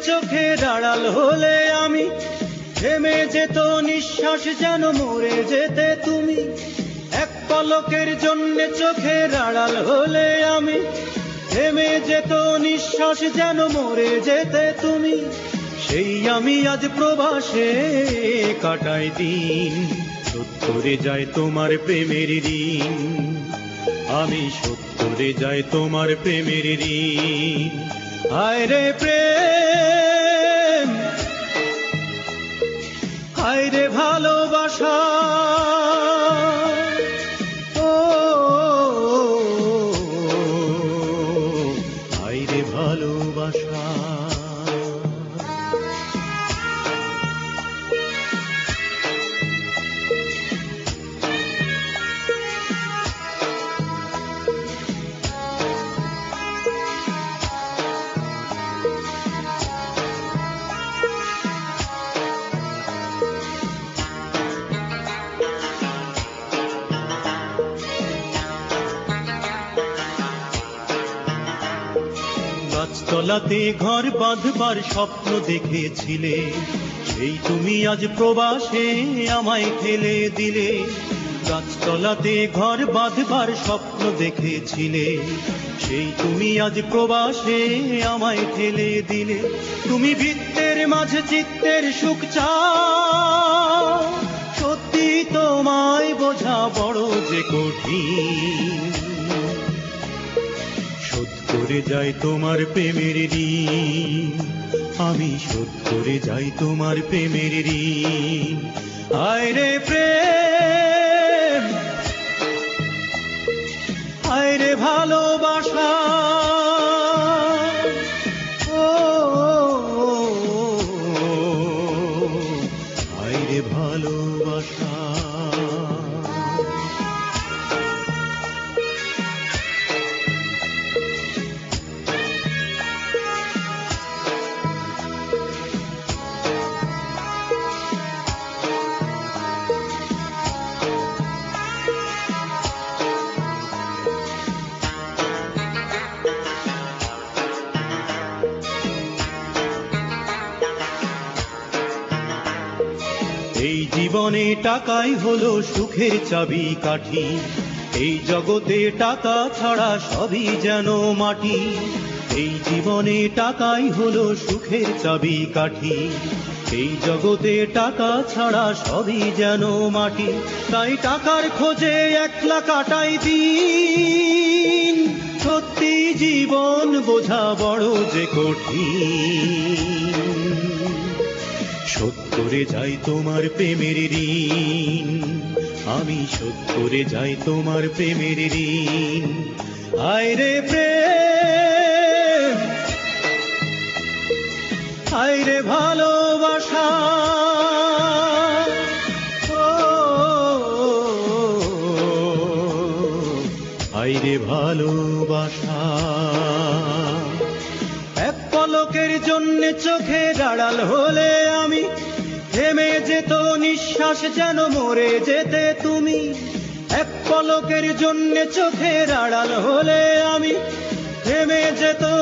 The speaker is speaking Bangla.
চোখের আড়াল হলে আমি, থেমে যেত নিঃশ্বাস যেন মরে যেতে তুমি। এক পলকের জন্য চোখের আড়াল হলে আমি, থেমে যেত নিঃশ্বাস যেন মরে যেতে তুমি। সেই আমি আজ প্রবাসে কাটাই দিন, শোধ করে যায় তোমার প্রেমের ঋণ। আমি শোধ করে যাই তোমার প্রেমের ঋণ। হায় রে প্রেম, হায় রে ভালোবাসা, ও হায় রে ভালোবাসা। গাছতলাতে ঘর বাঁধবার স্বপ্ন দেখেছিলে, সেই তুমি আজ প্রবাসে আমায় ঠেলে দিলে। গাছতলাতে ঘর বাঁধবার স্বপ্ন দেখেছিলে, সেই তুমি আজ প্রবাসে আমায় ঠেলে দিলে। তুমি বৃত্তের মাঝে চিত্তের সুখ চাও, সত্যি তোমায় বোঝা বড় যে কঠিন। শোধ করে যাই তোমার প্রেমের ঋণ, আমি শোধ করে যাই তোমার প্রেমের ঋণ। হায় রে প্রেম, হায় রে ভালোবাসা, ও হায় রে ভালোবাসা। এই জীবনে টাকাই হলো সুখের চাবি কাঠি, এই জগতে টাকা ছাড়া সবই যেন মাটি। এই জীবনে টাকাই হলো সুখের চাবি কাঠি, এই জগতে টাকা ছাড়া সবই যেন মাটি। তাই টাকার খোঁজে একলা কাটাই দিন, সত্যি জীবন বোঝা বড় যে কঠিন। শোধ করে যাই তোমার প্রেমের ঋণ, আমি শোধ করে যাই তোমার প্রেমের ঋণ। হায় রে প্রেম, হায় রে ভালোবাসা, ও হায় রে ভালোবাসা। এক পলকের জন্য চোখের আড়াল হলে আমি, থেমে যেত নিঃশ্বাস যেন মরে যেতে তুমি। এক পলকের জন্য চোখের আড়াল হলে আমি, থেমে যেত